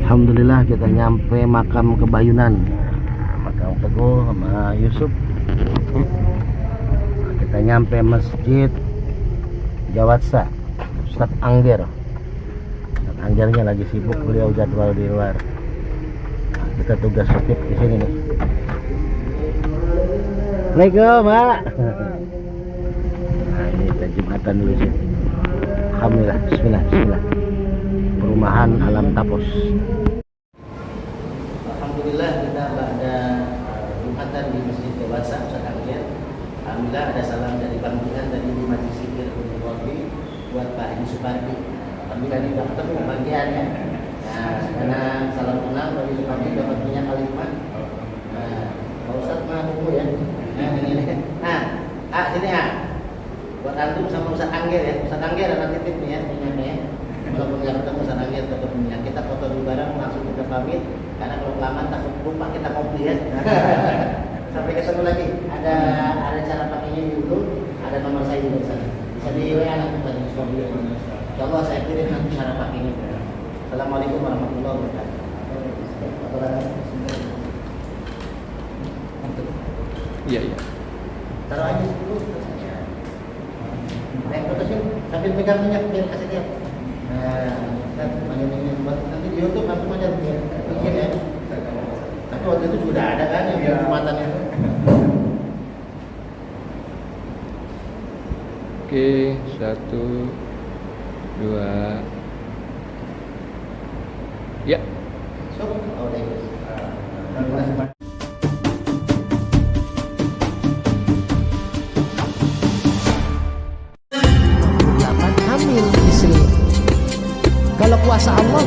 Alhamdulillah kita nyampe makam Kebayunan, makam Teguh sama Yusuf. Kita nyampe Masjid Jawatsa Ustadz Angger. Ustadz Anggernya lagi sibuk, beliau jadwal di luar. Nah, kita tugas aktif di sini nih. Assalamualaikum, Pak. Nah, ini kita Jumatan dulu sih. Alhamdulillah, bismillah, bismillah. Perumahan Alam Tapos. Alhamdulillah kita pada Jumatan di Masjid Jawatsa Ustadz Angger. Alhamdulillah ada salam dari panggilan dari Majlis Zikir Qurbi buat Pak Yusuf Ardi. Alhamdulillah ini sudah ketemu bagiannya. Nah, karena salam kenal dari Yusuf Ardi dapat punya kalimat. Nah, Pak Ustadz mah buku ya. Nah, ini. Nah, sini buat antum sama Ustadz Angger ya. Ustadz Angger ada titip nih ya, punyanya ya. Walaupun nggak ketemu Ustadz Angger tetap punya. Kita foto dulu bareng langsung kita pamit. Karena kalau kelamaan takut lupa kita kopi ya. Sampai ketemu lagi. Ada cara pakainya dulu. Ada nomor saya di sana. Bisa di WA nanti Pak Yusuf. Insyaallah saya kirim nanti cara pakainya. Assalamualaikum warahmatullahi wabarakatuh. Iya. Taruh aja dulu. Fotonya sambil pegang minyak biar kasih dia. Nah, nanti di YouTube langsung aja bikin ya. Tapi waktu itu sudah ada kan yang Jumatan itu. Oke, 1, 2. Ya. So, hamil istri. Kalau kuasa Allah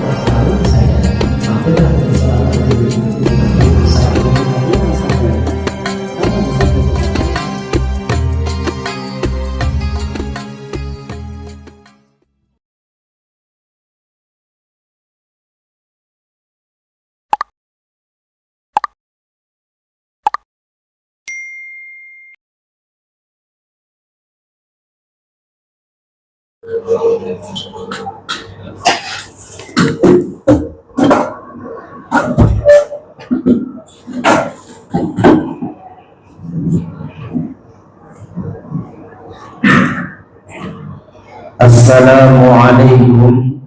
Assalamualaikum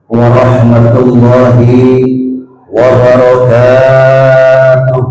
warahmatullahi wabarakatuh.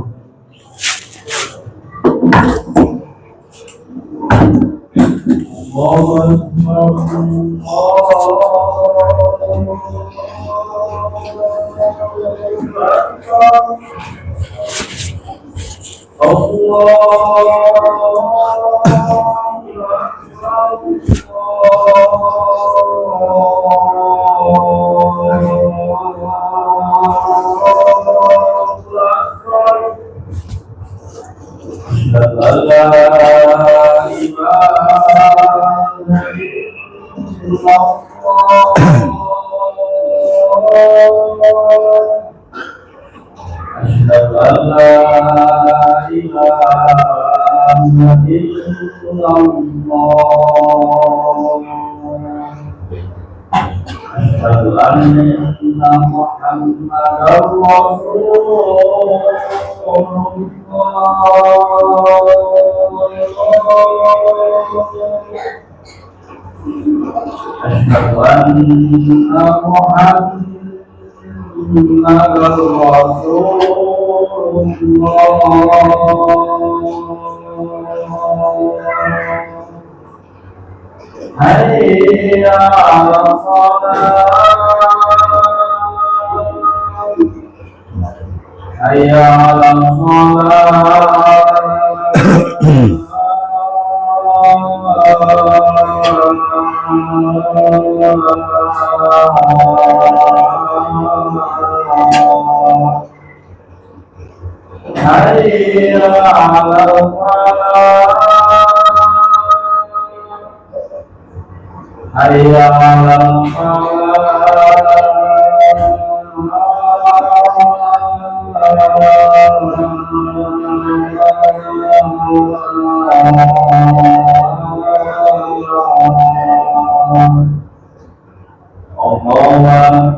Allah.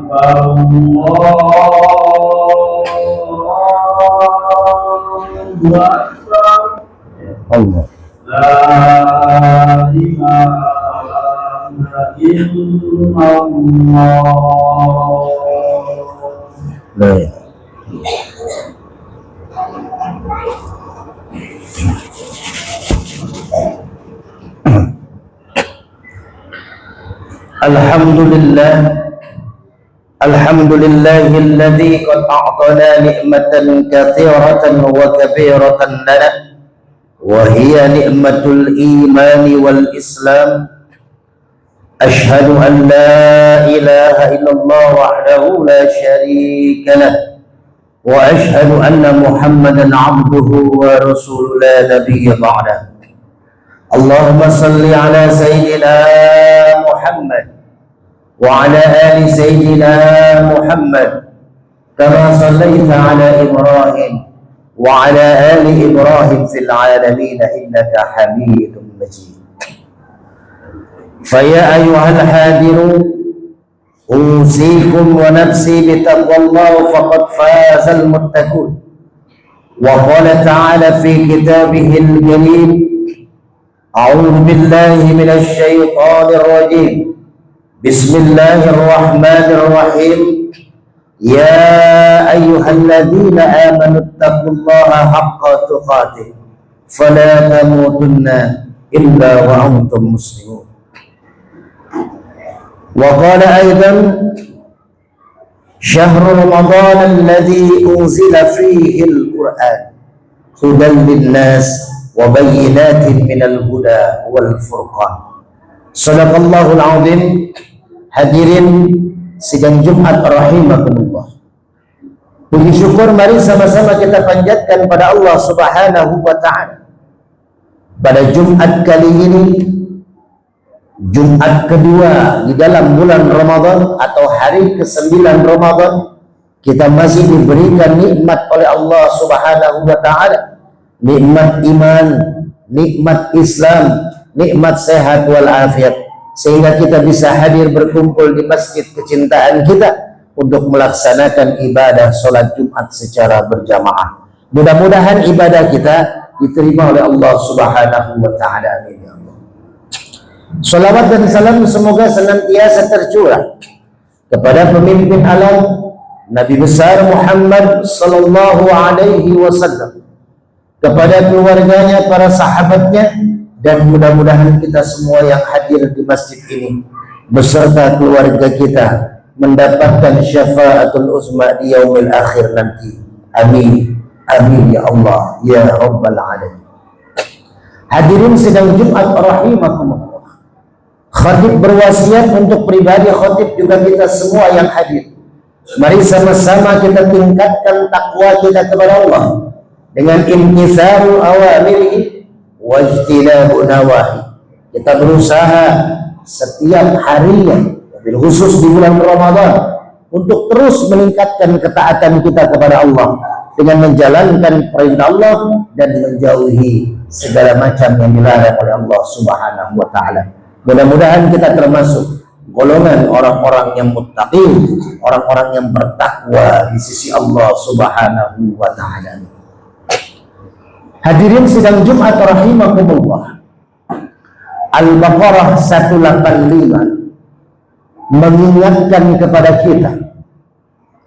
La ilaha illallah. Alhamdulillah. Alhamdulillahilladzi qad a'tana ni'matan katsiratan wa kabiratan lana wa hiya ni'matul imani wal islam. Ashhadu an la ilaha illallah wahdahu la syarika lah wa ashhadu anna Muhammadan 'abduhu wa rasuluhu la nabiyya ba'dah. Allahumma salli ala sayyidina Muhammad wa ala ali sayyidina Muhammad kama sallaita ala Ibrahim wa ala ali Ibrahim fil alamin innaka Hamidum Majid. Faya ayyuhal hadirun usikum wa nafsi bitaqwallah faqad fazal muttaqun. Wa qala ta'ala fi kitabihil karim a'udzu billahi minasy syaithanir rajim. Bismillahirrahmanirrahim. Ya ayyuhalladzina amanu taqullaha haqqa tuqatih fala tamutunna illa wa antum muslimun. Wa qala aidan syahrul ramadan alladzi unzila fihi al-Qur'an hudan lin-nas wa bayyinatin minal huda wal furqan. Shadaqallahul azim. Hadirin sidang Jumat rahimakumullah. Puji syukur mari sama-sama kita panjatkan pada Allah Subhanahu wa taala. Pada Jumat kali ini, Jumat kedua di dalam bulan Ramadan atau hari ke-9 Ramadan, kita masih diberikan nikmat oleh Allah Subhanahu wa taala. Nikmat iman, nikmat Islam, nikmat sehat wal afiat, sehingga kita bisa hadir berkumpul di masjid kecintaan kita untuk melaksanakan ibadah sholat Jumat secara berjamaah. Mudah-mudahan ibadah kita diterima oleh Allah Subhanahu wa taala. Amin ya Allah. Salawat dan salam semoga senantiasa tercurah kepada pemimpin alam Nabi besar Muhammad sallallahu alaihi wasallam, kepada keluarganya, para sahabatnya, dan mudah-mudahan kita semua yang hadir di masjid ini beserta keluarga kita mendapatkan syafaatul uzma di yaumil akhir nanti. Amin. Amin ya Allah ya rabbal alamin. Hadirin sidang Jumat rahimakumullah. Khatib berwasiat untuk pribadi khatib juga kita semua yang hadir. Mari sama-sama kita tingkatkan takwa kita kepada Allah dengan imtitsalul awamirihi wajtinabu nawahi. Kita berusaha setiap harinya, bil khusus di bulan Ramadan, untuk terus meningkatkan ketaatan kita kepada Allah dengan menjalankan perintah Allah dan menjauhi segala macam yang dilarang oleh Allah Subhanahu wa taala. Mudah-mudahan kita termasuk golongan orang-orang yang muttaqin, orang-orang yang bertakwa di sisi Allah Subhanahu wa taala. Hadirin sidang Jumat rahimakumullah. Al-Baqarah 185 mengingatkan kepada kita,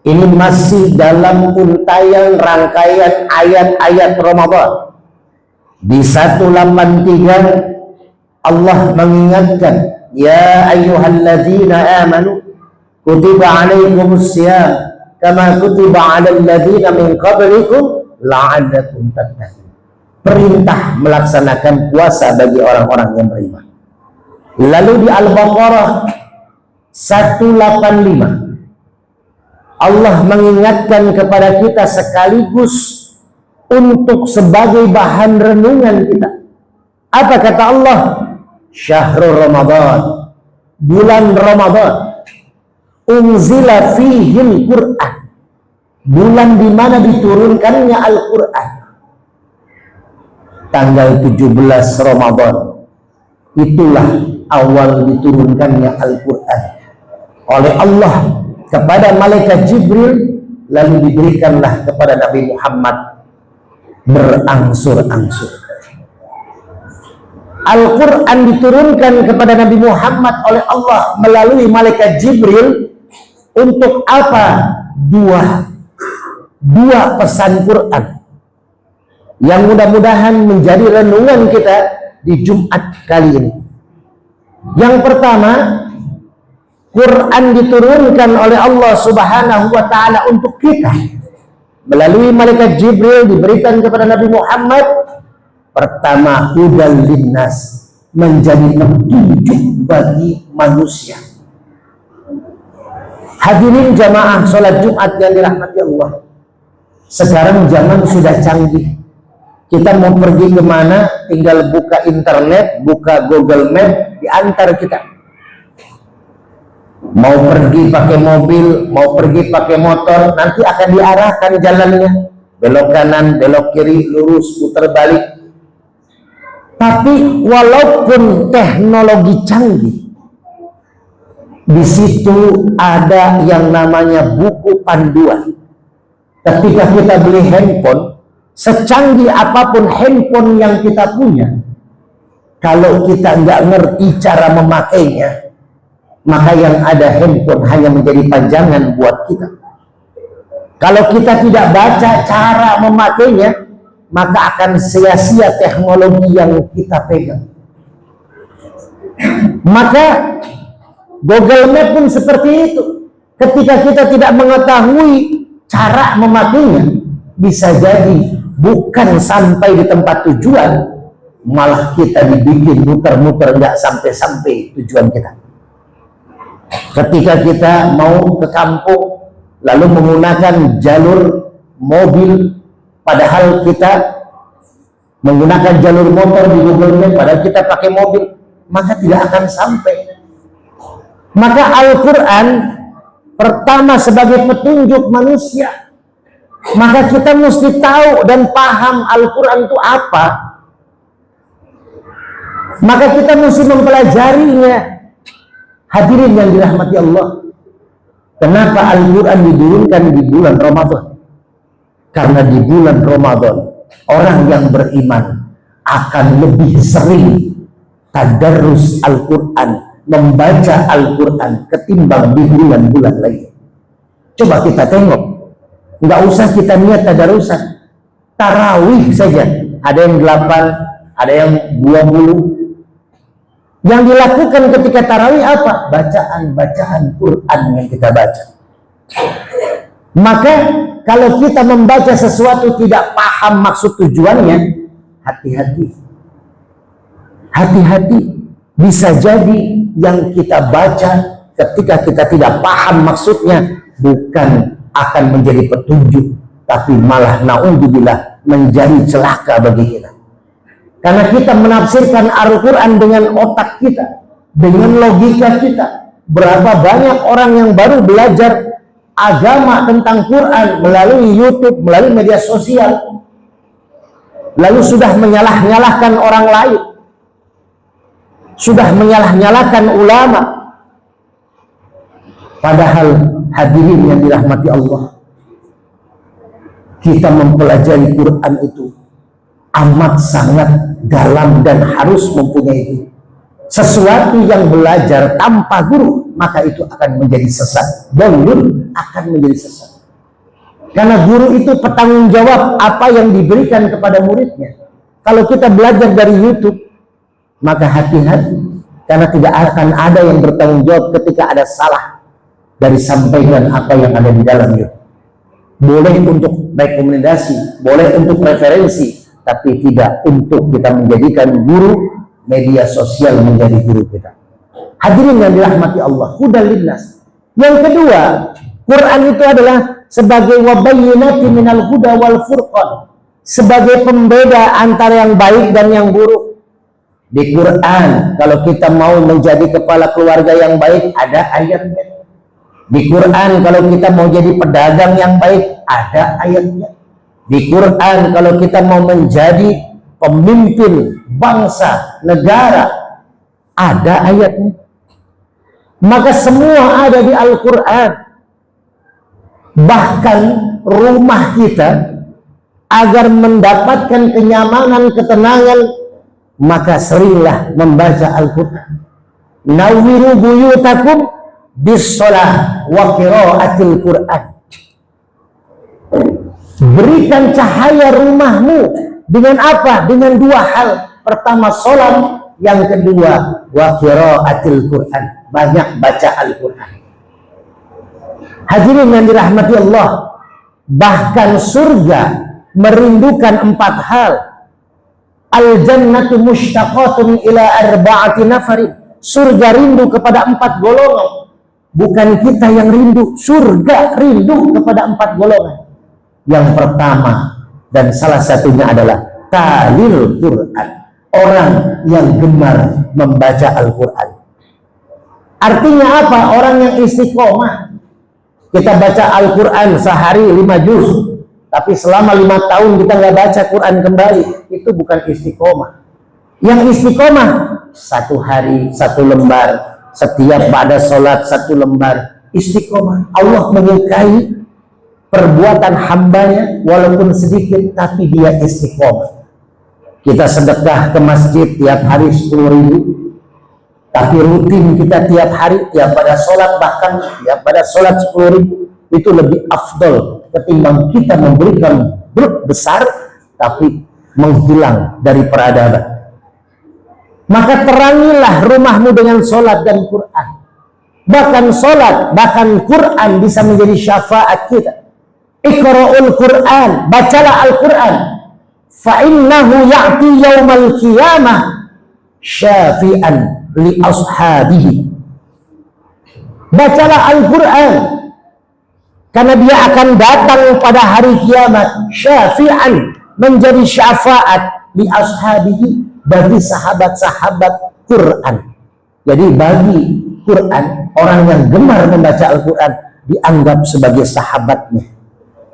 ini masih dalam untayan rangkaian ayat-ayat Ramadan. Di 183 Allah mengingatkan, ya ayyuhalladzina amanu kutiba alaikumus syiyam kama kutiba alal ladzina min qablikum la'allakum tattaqun. Perintah melaksanakan puasa bagi orang-orang yang beriman. Lalu di Al-Baqarah 185 Allah mengingatkan kepada kita sekaligus untuk sebagai bahan renungan kita. Apa kata Allah? Syahrul Ramadan, bulan Ramadan, unzila fihil Qur'an, bulan di mana diturunkannya Al-Qur'an. Tanggal 17 Ramadan itulah awal diturunkannya Al-Quran. oleh Allah kepada malaikat Jibril, lalu diberikanlah kepada Nabi Muhammad berangsur-angsur. Al-Quran diturunkan kepada Nabi Muhammad oleh Allah melalui malaikat Jibril untuk apa? Dua pesan Quran yang mudah-mudahan menjadi renungan kita di Jumat kali ini. Yang pertama, Quran diturunkan oleh Allah Subhanahu wa Ta'ala untuk kita melalui malaikat Jibril, diberikan kepada Nabi Muhammad. Pertama, hudal linnas, menjadi petunjuk bagi manusia. Hadirin jamaah sholat Jumat yang dirahmati Allah, sekarang zaman sudah canggih. Kita mau pergi kemana, tinggal buka internet, buka Google Map, diantar kita. Mau pergi pakai mobil, mau pergi pakai motor, nanti akan diarahkan jalannya, belok kanan, belok kiri, lurus, putar balik. Tapi walaupun teknologi canggih, di situ ada yang namanya buku panduan. Ketika kita beli handphone, secanggih apapun handphone yang kita punya, kalau kita nggak ngerti cara memakainya, maka yang ada handphone hanya menjadi pajangan buat kita. Kalau kita tidak baca cara memakainya, maka akan sia-sia teknologi yang kita pegang. Maka Google Map pun seperti itu. Ketika kita tidak mengetahui cara memakainya, bisa jadi bukan sampai di tempat tujuan, malah kita dibikin muter-muter nggak sampai-sampai tujuan kita. Ketika kita mau ke kampung, lalu menggunakan jalur mobil, padahal kita menggunakan jalur motor di Google Map, padahal kita pakai mobil, maka tidak akan sampai. Maka Al-Quran pertama sebagai petunjuk manusia, maka kita mesti tahu dan paham Al-Quran itu apa. Maka kita mesti mempelajarinya. Hadirin yang dirahmati Allah, kenapa Al-Quran diturunkan di bulan Ramadan? Karena di bulan Ramadan orang yang beriman akan lebih sering tadarus Al-Quran, membaca Al-Quran ketimbang di bulan-bulan lain. Coba kita tengok, nggak usah kita niat tadarusan, tarawih saja ada yang 8, ada yang 20. Yang dilakukan ketika tarawih apa? Bacaan Quran yang kita baca. Maka kalau kita membaca sesuatu tidak paham maksud tujuannya, hati-hati. Hati-hati, bisa jadi yang kita baca ketika kita tidak paham maksudnya bukan akan menjadi petunjuk, tapi malah naudzubillah menjadi celaka bagi kita. Karena kita menafsirkan Al-Quran dengan otak kita, dengan logika kita. Berapa banyak orang yang baru belajar agama tentang Quran melalui YouTube, melalui media sosial, lalu sudah menyalah-nyalahkan orang lain, sudah menyalah-nyalahkan ulama. Padahal hadirin yang dirahmati Allah, kita mempelajari Quran itu amat sangat dalam dan harus mempunyai itu. Sesuatu yang belajar tanpa guru, maka itu akan menjadi sesat. Dalil akan menjadi sesat. Karena guru itu bertanggung jawab apa yang diberikan kepada muridnya. Kalau kita belajar dari YouTube, maka hati-hati, karena tidak akan ada yang bertanggung jawab ketika ada salah dari sampaikan apa yang ada di dalam YouTube. Boleh untuk rekomendasi, boleh untuk referensi, tapi tidak untuk kita menjadikan guru media sosial menjadi guru kita. Hadirin yang dirahmati Allah, hudal linnas. Yang kedua, Quran itu adalah sebagai wabayyinati minal huda wal furqan, sebagai pembeda antara yang baik dan yang buruk. Di Quran, kalau kita mau menjadi kepala keluarga yang baik, ada ayatnya. Di Quran, kalau kita mau jadi pedagang yang baik, ada ayatnya. Di Quran, kalau kita mau menjadi pemimpin bangsa, negara, ada ayatnya. Maka semua ada di Al-Quran. Bahkan rumah kita, agar mendapatkan kenyamanan, ketenangan, maka seringlah membaca Al-Quran. Nawwiru buyutakum bis-shalah wa qiraatil Quran. Berikan cahaya rumahmu dengan apa? Dengan dua hal. Pertama sholat, yang kedua wa qiraatil Quran. Banyak baca Al-Quran. Hadirin yang dirahmati Allah, bahkan surga merindukan 4 hal. Al-jannatu mushtaqatun ila arba'ati nafarin. Surga rindu kepada 4 golongan. Bukan kita yang rindu, surga rindu kepada 4 golongan. Yang pertama dan salah satunya adalah talil Quran. Orang yang gemar membaca Al-Quran. Artinya apa? Orang yang istiqomah. Kita baca Al-Quran sehari 5 juz, tapi selama 5 tahun kita nggak baca Quran kembali, itu bukan istiqomah. Yang istiqomah 1 hari 1 lembar, setiap pada sholat 1 lembar. Istiqomah. Allah menyukai perbuatan hambanya walaupun sedikit, tapi dia istiqomah. Kita sedekah ke masjid tiap hari 10.000, tapi rutin kita tiap hari, tiap pada sholat, bahkan tiap pada sholat 10.000, itu lebih afdol ketimbang kita memberikan grup besar tapi menghilang dari peradaban. Maka terangilah rumahmu dengan sholat dan Quran. Bahkan sholat, bahkan Quran bisa menjadi syafaat kita. Iqra'ul Quran, bacalah Al-Quran. Fa'innahu ya'ti yawmal qiyamah syafi'an li ashabihi. Bacalah Al-Quran, karena dia akan datang pada hari kiamat syafi'an, menjadi syafaat li ashabihi, bagi sahabat-sahabat Quran. Jadi bagi Quran, orang yang gemar membaca Al-Quran dianggap sebagai sahabatnya.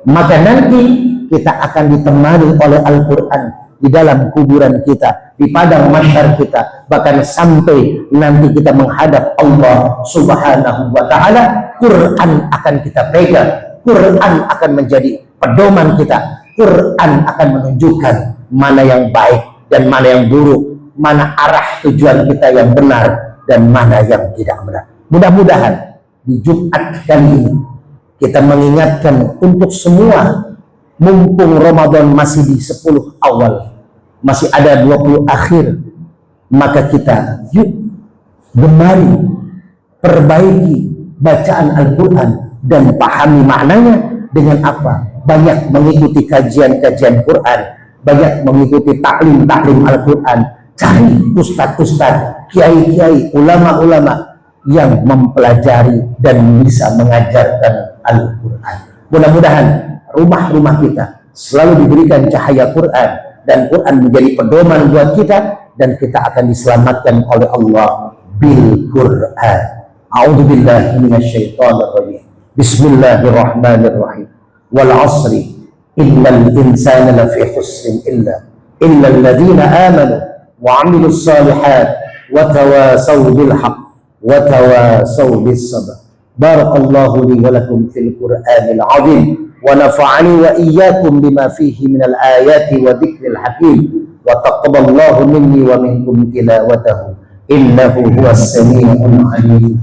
Maka nanti kita akan ditemani oleh Al-Quran di dalam kuburan kita, di padang mahsyar kita, bahkan sampai nanti kita menghadap Allah Subhanahu wa ta'ala. Quran akan kita pegang, Quran akan menjadi pedoman kita, Quran akan menunjukkan mana yang baik dan mana yang buruk, mana arah tujuan kita yang benar dan mana yang tidak benar. Mudah-mudahan di Jumat kali ini kita mengingatkan untuk semua, mumpung Ramadan masih di 10 awal, masih ada 20 akhir, maka kita yuk gemari, perbaiki bacaan Al-Quran dan pahami maknanya. Dengan apa? Banyak mengikuti kajian-kajian Quran, banyak mengikuti taklim-taklim Al-Quran. Cari ustadz-ustadz, kiai-kiai, ulama-ulama yang mempelajari dan bisa mengajarkan Al-Quran. Mudah-mudahan rumah-rumah kita selalu diberikan cahaya Quran, dan Quran menjadi pedoman buat kita, dan kita akan diselamatkan oleh Allah bil Quran. A'udzubillahi minasyaitonirrajim. Bismillahirrahmanirrahim. Wal 'ashri innal insana lafi khusrin illa alladziina aamanu wa 'amilus shalihaati wa tawassaw bil haqq wa tawassaw bis sabr. Barakallahu li wa lakum fil Qur'anil 'azim wa nafa'ani wa iyyakum bima fihi minal ayati wa dzikril hakim wa taqabbalallahu minni wa minkum tilawatahu innahu huwas samii'ul 'aliim.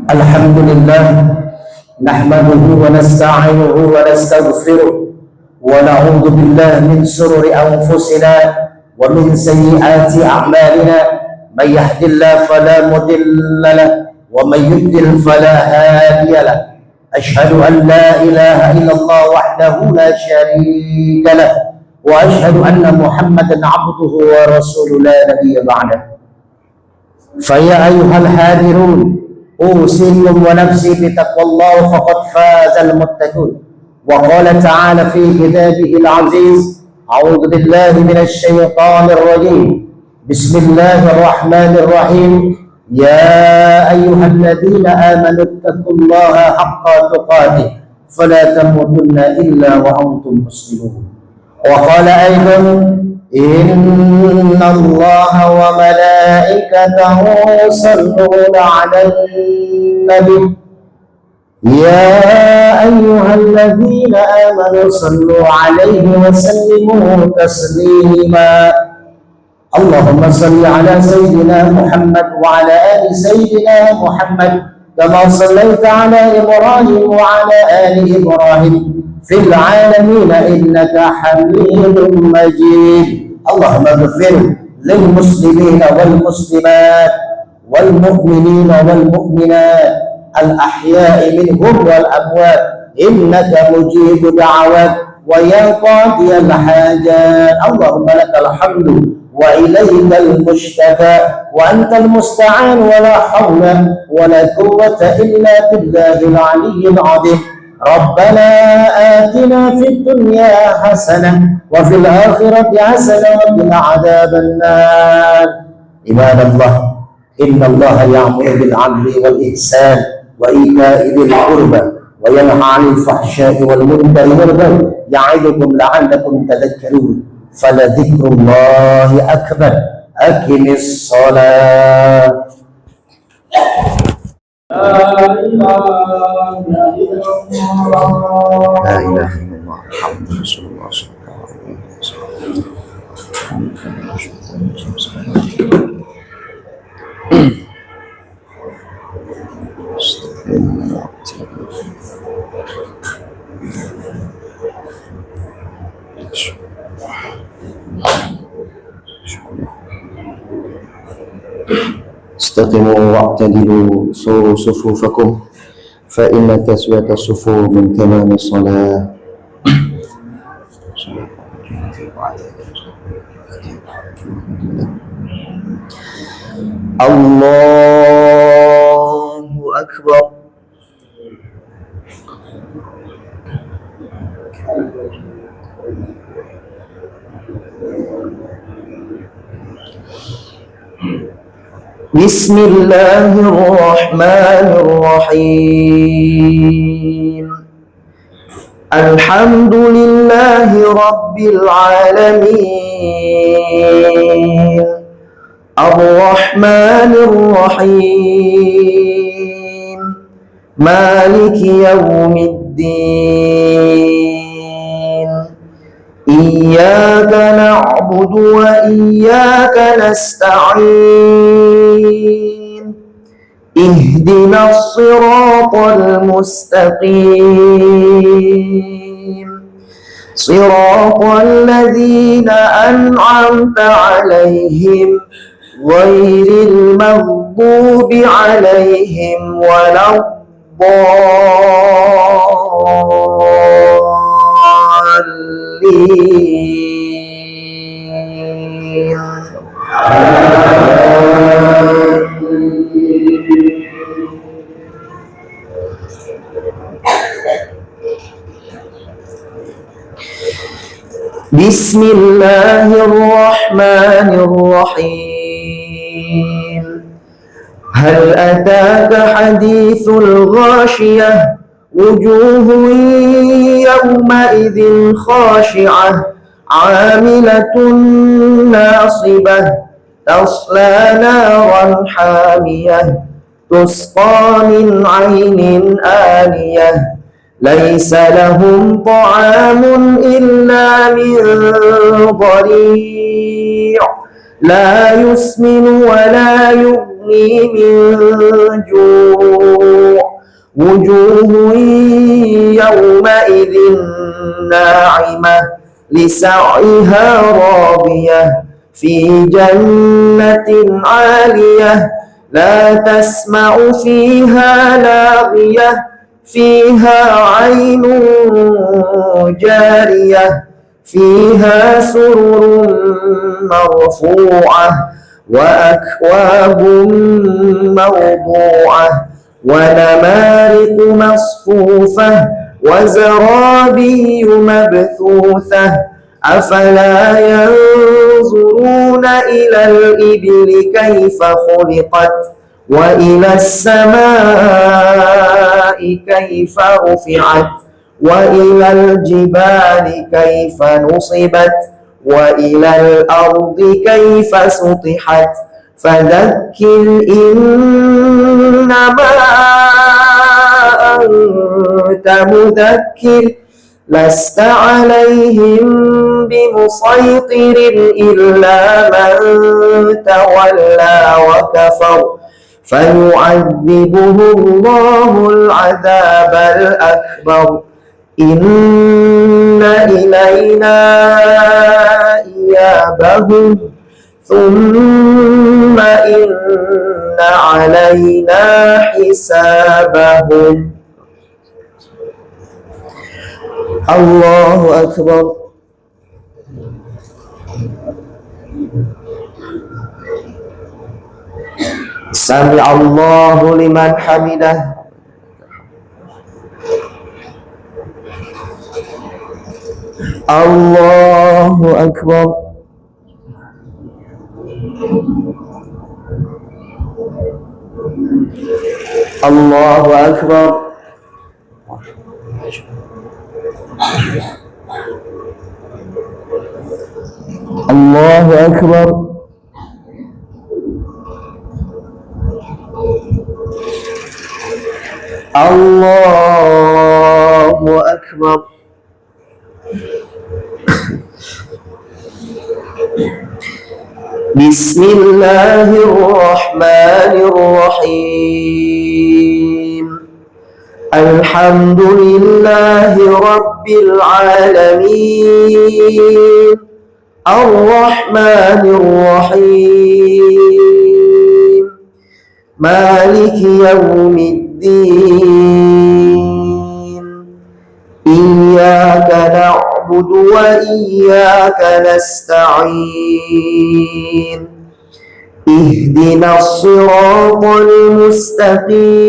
Alhamdulillah, nahmaduhu wa nasta'inuhu wa nastaghfiruh wa na'udzu billahi min shururi anfusina wa min sayyiati a'malina. May yahdihillahu fala mudilla lahu wa may yudlil fala hadiya lahu. Ashhadu an la ilaha illallah wahdahu la syarika lahu wa ashhadu anna Muhammadan 'abduhu wa rasuluhu la nabiyya ba'dahu. Fa ya ayyuhal hadirun أوصيكم ونفسي بتقوى الله فقد فاز المتقون. وقال تعالى في كتابه العزيز أعوذ بالله من الشيطان الرجيم. بسم الله الرحمن الرحيم. يا أيها الذين آمنوا اتقوا الله حق تقاته فلا تموتن إلا وأنتم مسلمون. وقال أيضا إن الله وملائكته يصلون على النبي يا أيها الذين آمنوا صلوا عليه وسلموا تسليما. اللهم صل على سيدنا محمد وعلى آل سيدنا محمد كما صليت على إبراهيم وعلى آل إبراهيم في العالمين إنك حميد مجيد. اللهم اغفر للمسلمين والمسلمات والمؤمنين والمؤمنات الأحياء منهم والأموات إنك مجيب دعوات ويا قاضي الحاجات. اللهم لك الحمد وإليك المشتكى وأنت المستعان ولا حول ولا قوة إلا بالله العلي العظيم. ربنا آتنا في الدنيا حسنة وفي الآخرة حسنة وقنا عذاب النار. عباد الله إن الله يأمر بالعدل والإحسان وإيتاء ذي القربى وينهى عن الفحشاء والمنكر والبغي يعظكم لعلكم تذكرون. فلذكر الله أكبر. أقم الصلاة. لا إله إلا الله محمد رسول الله صلى الله عليه وسلم. استقيموا واعتدلوا صوروا صفوفكم فإن تسوية الصفوف من تمام الصلاة. الله أكبر. بسم الله الرحمن الرحيم. الحمد لله رب العالمين الرحمن الرحيم مالك يوم الدين. إياك نعبد وإياك نستعين. اهدنا الصراط المستقيم صراط الذين أنعمت عليهم غير المغضوب عليهم ولا بسم الله الرحمن الرحيم. هل أتاك حديث الغاشية وجوه يومئذ خاشعة عاملة ناصبة تصلى نارا حامية تسقى من عين آنية ليس لهم طعام إلا من ضريع لا يسمن ولا يغني من جوع وجوه يومئذ ناعمة لسعيها راضية في جنة عالية لا تسمع فيها لاغية فيها عين جارية فيها سرر مرفوعة وأكواب موضوعة ونمارق مصفوفة وزرابي مبثوثة أفلا ينظرون إلى الإبل كيف خلقت وإلى السماء كيف رفعت وإلى الجبال كيف نصبت وإلى الأرض كيف سطحت فذكر إنما أنت مذكر لست عليهم بمسيطر إلا من تولى وكفر فيعذبه الله العذاب الأكبر إن إلينا إيابهم ثم إن علينا حسابهم. الله أكبر. سمع الله لمن حمده. الله أكبر. الله أكبر. الله أكبر. الله أكبر. بسم الله الرحمن الرحيم الحمد لله رب العالمين الرحمن الرحيم مالك يوم الدين إياك نعبد وإياك نستعين اهدنا الصراط المستقيم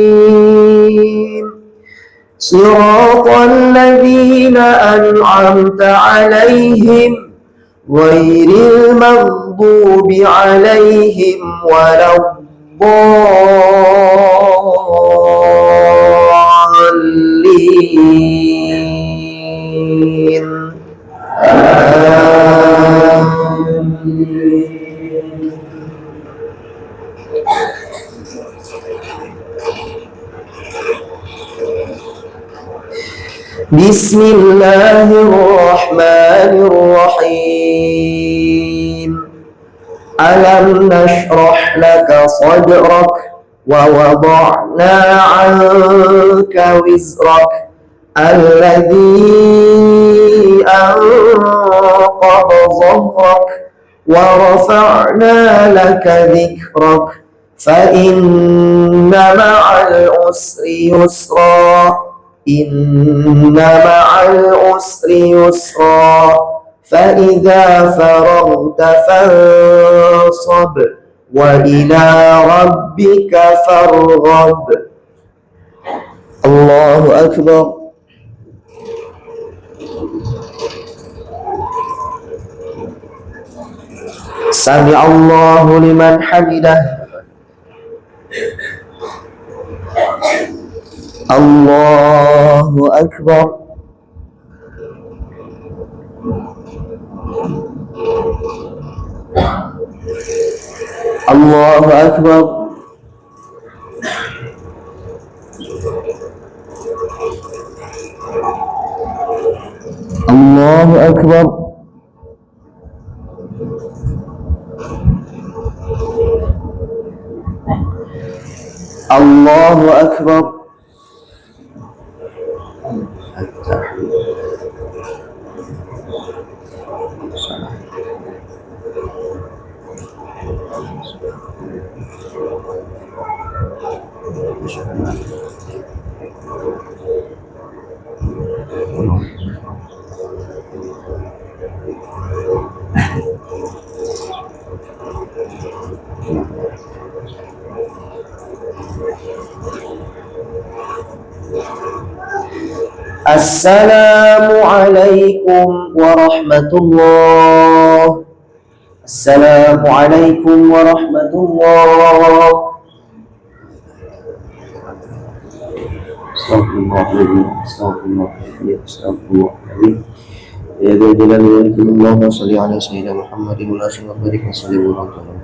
صراط الذين أنعمت عليهم غير المغضوب عليهم ولا الضالين. بسم الله الرحمن الرحيم ألم نشرح لك صدرك ووضعنا عنك وزرك الذي أنقض ظهرك ورفعنا لك ذكرك فإن مع العسر يسرا إن مع العسر يسرا فإذا فرغت فانصب وإلى ربك فارغب. الله أكبر. سمع الله لمن حمده. الله أكبر. الله أكبر. الله أكبر. الله أكبر. Assalamualaikum warahmatullah. Assalamualaikum warahmatullah. Astagfirullahaladzim. Astagfirullahaladzim. Astagfirullahaladzim. Ya ذا الجلال والإكرام اللهم صل على سيدنا محمد وعلى آله وصحبه وسلم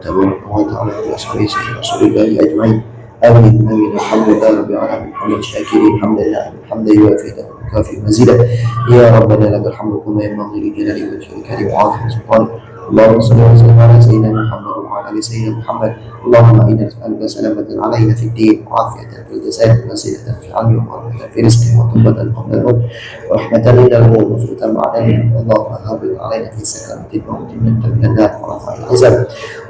تبارك وتعالى على أسماء سيدنا رسول الله أجمعين. آمين آمين. الحمد لله رب العالمين. حمد الشاكرين. الحمد لله الحمد يوافي ويكافئ مزيدا. يا ربنا لك الحمد كما ينبغي لجلال وجهك الكريم وعظيم سلطانك. اللهم صل وسلم على سيدنا محمد وعلى ال سيدنا محمد. اللهم انا نسالك سلامة علينا في الدين وعافية في الجسد وسيلة في العلم ورحمة في رزقه وطبة قبل الموت ورحمة من الموت وفتة علينا. اللهم هون علينا في سكرة الموت من النار ورفع الحزب.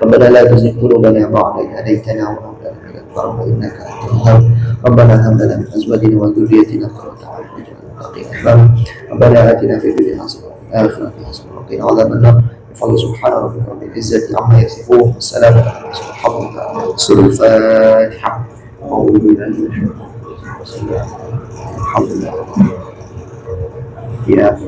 ربنا لا تزغ قلوبنا بعد إذ هديتنا وهب لنا من لدنك رحمة إنك أنت الوهاب. ربنا هب لنا من أزواجنا وذريتنا قرة أعين واجعلنا للمتقين إماما. ربنا آتنا في الدنيا حسنة وفي الآخرة حسنة وقنا عذاب النار. بفضل سبحان ربك رب العزة عما يصفون والسلام على المرسلين والحمد لله رب العالمين. الفاتحة. أعوذ بالله من الشيطان الرجيم. الحمد لله يا